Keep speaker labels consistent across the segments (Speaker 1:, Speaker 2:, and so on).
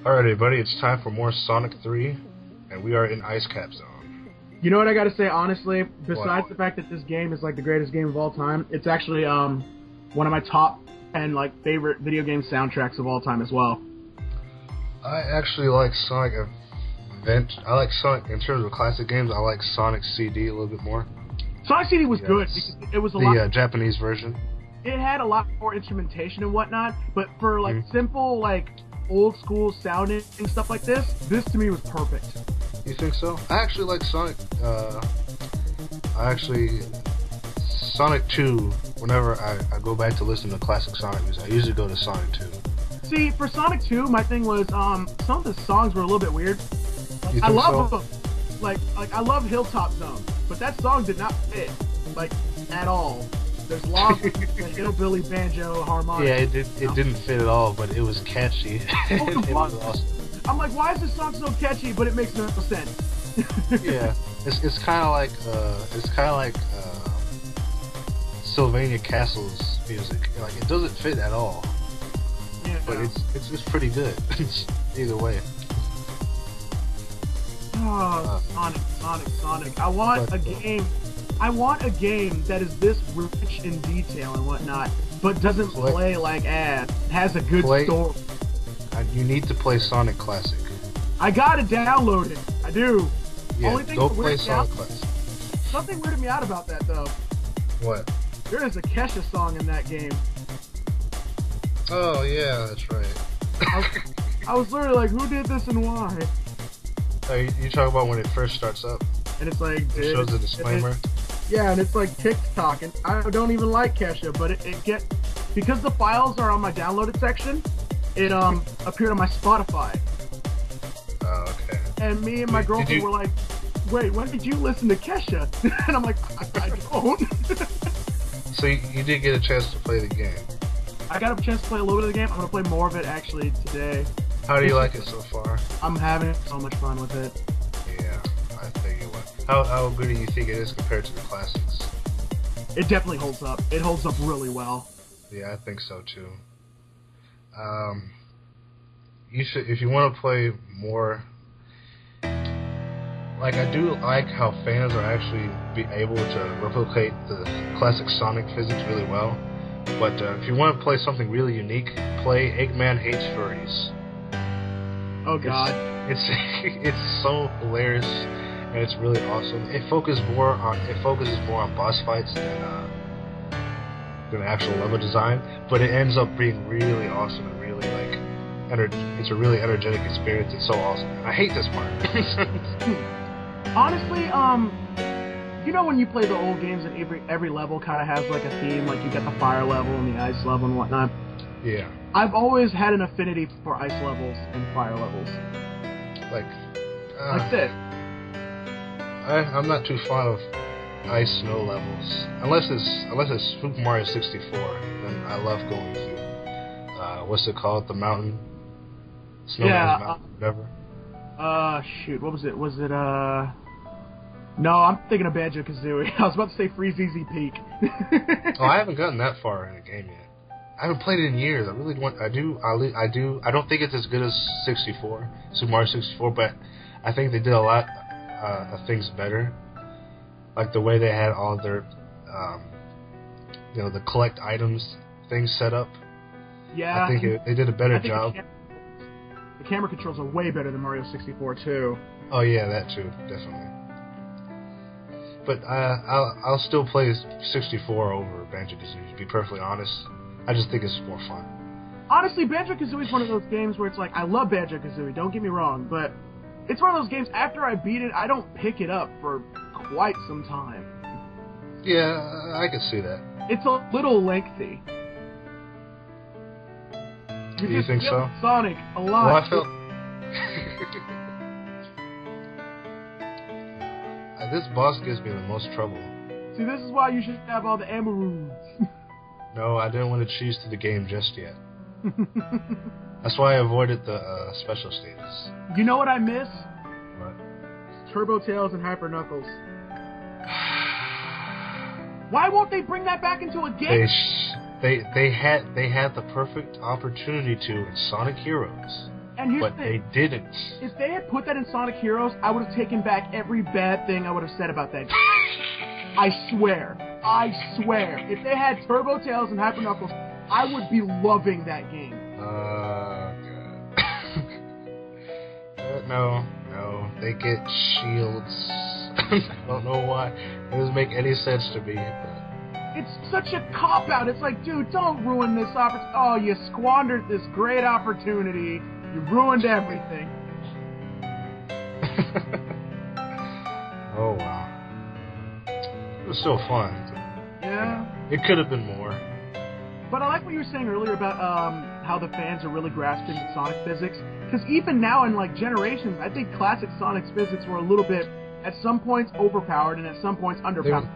Speaker 1: Alright, everybody, it's time for more Sonic 3, and we are in Ice Cap Zone.
Speaker 2: You know what I gotta say, honestly? Besides
Speaker 1: What?
Speaker 2: the fact that this game is like the greatest game of all time, it's actually one of my top 10 favorite video game soundtracks of all time as well.
Speaker 1: I actually like Sonic I like Sonic, in terms of classic games, I like Sonic CD a little bit more.
Speaker 2: Sonic CD was good because it was a lot.
Speaker 1: The Japanese version.
Speaker 2: It had a lot more instrumentation and whatnot, but for simple old school sounding and stuff like this to me was perfect.
Speaker 1: You think so? I actually like Sonic. Sonic 2. Whenever I go back to listen to classic Sonic music, I usually go to Sonic 2.
Speaker 2: See, for Sonic 2, my thing was some of the songs were a little bit weird.
Speaker 1: You think
Speaker 2: I love
Speaker 1: so?
Speaker 2: them. I love Hilltop Zone, but that song did not fit at all. There's lots of hillbilly banjo harmonic.
Speaker 1: Yeah, it didn't fit at all, but it was catchy. It was awesome.
Speaker 2: I'm like, why is this song so catchy? But it makes no sense.
Speaker 1: Yeah, it's kind of like Sylvania Castle's music. Like, it doesn't fit at all.
Speaker 2: Yeah,
Speaker 1: but it's pretty good. Either way.
Speaker 2: Oh, Sonic. I want a game that is this rich in detail and whatnot, but doesn't play like ass. Has a good story.
Speaker 1: You need to play Sonic Classic.
Speaker 2: I gotta download it. I do.
Speaker 1: Yeah,
Speaker 2: Only thing
Speaker 1: go play Sonic Classic.
Speaker 2: Something weirded me out about that though.
Speaker 1: What?
Speaker 2: There is a Kesha song in that game.
Speaker 1: Oh yeah, that's right.
Speaker 2: I was literally like, who did this and why?
Speaker 1: Oh, you talk about when it first starts up?
Speaker 2: And it's like...
Speaker 1: It shows the disclaimer?
Speaker 2: Yeah, and it's like TikTok, and I don't even like Kesha, but because the files are on my downloaded section, it appeared on my Spotify.
Speaker 1: Oh, okay.
Speaker 2: And me and my girlfriend were like, wait, when did you listen to Kesha? And I'm like, I don't.
Speaker 1: So you did get a chance to play the game?
Speaker 2: I got a chance to play a little bit of the game. I'm going to play more of it actually today.
Speaker 1: How do you like it so far?
Speaker 2: I'm having so much fun with it.
Speaker 1: Yeah, I think it would. How good do you think it is compared to the classics?
Speaker 2: It definitely holds up. It holds up really well.
Speaker 1: Yeah, I think so too. You should, if you want to play more. Like, I do like how fans are actually able to replicate the classic Sonic physics really well. But if you want to play something really unique, play Eggman Hates Furries.
Speaker 2: Oh God!
Speaker 1: It's so hilarious and it's really awesome. It focuses more on boss fights than actual level design, but it ends up being really awesome and really it's a really energetic experience. It's so awesome. And I hate this part.
Speaker 2: Honestly, you know when you play the old games and every level kind of has like a theme, like you got the fire level and the ice level and whatnot.
Speaker 1: Yeah.
Speaker 2: I've always had an affinity for ice levels and fire levels. That's it.
Speaker 1: I'm not too fond of ice snow levels unless it's Super Mario 64. Then I love going through what's it called, the mountain, mountain, whatever.
Speaker 2: Shoot, what was it? Was it No, I'm thinking of Banjo-Kazooie. I was about to say Freeze Easy Peak.
Speaker 1: Oh, I haven't gotten that far in a game yet. I haven't played it in years. I really want. I do. I don't think it's as good as Super Mario 64, but I think they did a lot of things better. Like the way they had all their, the collect items things set up.
Speaker 2: Yeah.
Speaker 1: I think they did a better job.
Speaker 2: The camera controls are way better than Mario 64 too.
Speaker 1: Oh yeah, that too, definitely. But I'll still play 64 over Banjo-Kazooie, to be perfectly honest. I just think it's more fun.
Speaker 2: Honestly, Banjo-Kazooie is one of those games where it's like, I love Banjo-Kazooie, don't get me wrong, but it's one of those games, after I beat it, I don't pick it up for quite some time.
Speaker 1: Yeah, I can see that.
Speaker 2: It's a little lengthy.
Speaker 1: You think so?
Speaker 2: Sonic, a lot.
Speaker 1: Well, I felt... This boss gives me the most trouble.
Speaker 2: See, this is why you should have all the Emeralds.
Speaker 1: No, I didn't want to cheese to the game just yet. That's why I avoided the special stages.
Speaker 2: You know what I miss?
Speaker 1: What?
Speaker 2: Turbo Tails and Hyper Knuckles. Why won't they bring that back into a game?
Speaker 1: They had the perfect opportunity to in Sonic Heroes.
Speaker 2: And here's
Speaker 1: but
Speaker 2: the
Speaker 1: they didn't.
Speaker 2: If they had put that in Sonic Heroes, I would have taken back every bad thing I would have said about that game. I swear. If they had Turbo Tails and Hyper Knuckles, I would be loving that game.
Speaker 1: God. No. They get shields. I don't know why. It doesn't make any sense to me. But...
Speaker 2: It's such a cop-out. It's like, dude, don't ruin this opportunity. Oh, you squandered this great opportunity. You ruined everything.
Speaker 1: Oh, wow. It was so fun.
Speaker 2: Yeah.
Speaker 1: It could have been more.
Speaker 2: But I like what you were saying earlier about how the fans are really grasping the Sonic physics. Because even now in, like, generations, I think classic Sonic's physics were a little bit, at some points, overpowered and at some points underpowered.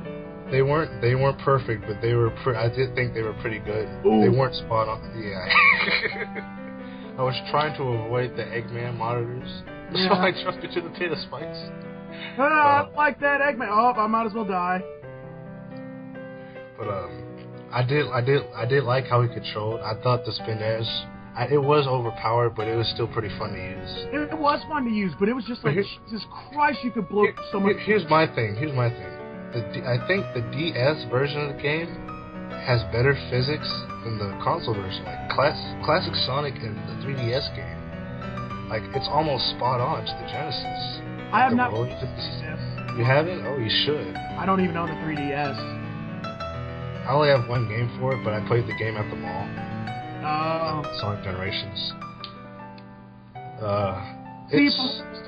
Speaker 1: They weren't perfect, but they were. I did think they were pretty good.
Speaker 2: Ooh.
Speaker 1: They weren't spot on. Yeah. I was trying to avoid the Eggman monitors,
Speaker 2: Yeah.
Speaker 1: so I jumped into the pit of spikes.
Speaker 2: I don't like that Eggman. Oh, I might as well die.
Speaker 1: But I did like how he controlled. I thought the spin dash. It was overpowered, but it was still pretty fun to use.
Speaker 2: It was fun to use, but it was just like, Jesus Christ, you could blow so much.
Speaker 1: Here's my thing. I think the DS version of the game has better physics than the console version. Like classic Sonic and the 3DS game, like it's almost spot on to the Genesis.
Speaker 2: I have not.
Speaker 1: You haven't? Oh, you should.
Speaker 2: I don't even own a 3DS.
Speaker 1: I only have one game for it, but I played the game at the mall. Sonic Generations.
Speaker 2: See,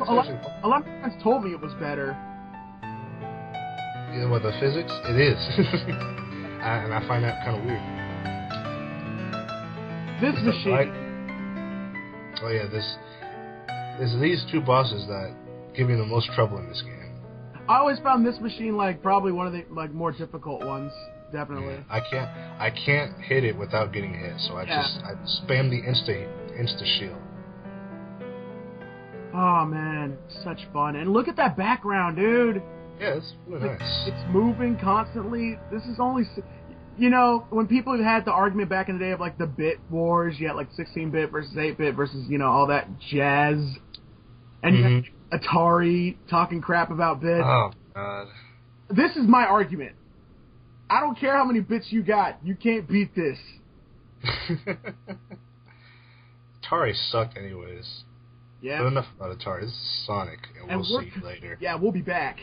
Speaker 2: a lot of friends told me it was better.
Speaker 1: Yeah, with the physics, it is. And I find that kind of weird.
Speaker 2: This machine.
Speaker 1: Oh yeah, there's these two bosses that give me the most trouble in this game.
Speaker 2: I always found this machine like probably one of the like more difficult ones. Definitely.
Speaker 1: Yeah, I can't hit it without getting hit, so I spam the insta shield.
Speaker 2: Oh man, such fun! And look at that background, dude.
Speaker 1: Yeah, it's really nice.
Speaker 2: It's moving constantly. This is only, you know, when people have had the argument back in the day of like the bit wars, you had like 16-bit versus 8-bit versus all that jazz, and you had Atari talking crap about bits.
Speaker 1: Oh God.
Speaker 2: This is my argument. I don't care how many bits you got. You can't beat this.
Speaker 1: Atari sucked anyways.
Speaker 2: Yeah.
Speaker 1: But enough about Atari. This is Sonic, and we'll see you later.
Speaker 2: Yeah, we'll be back.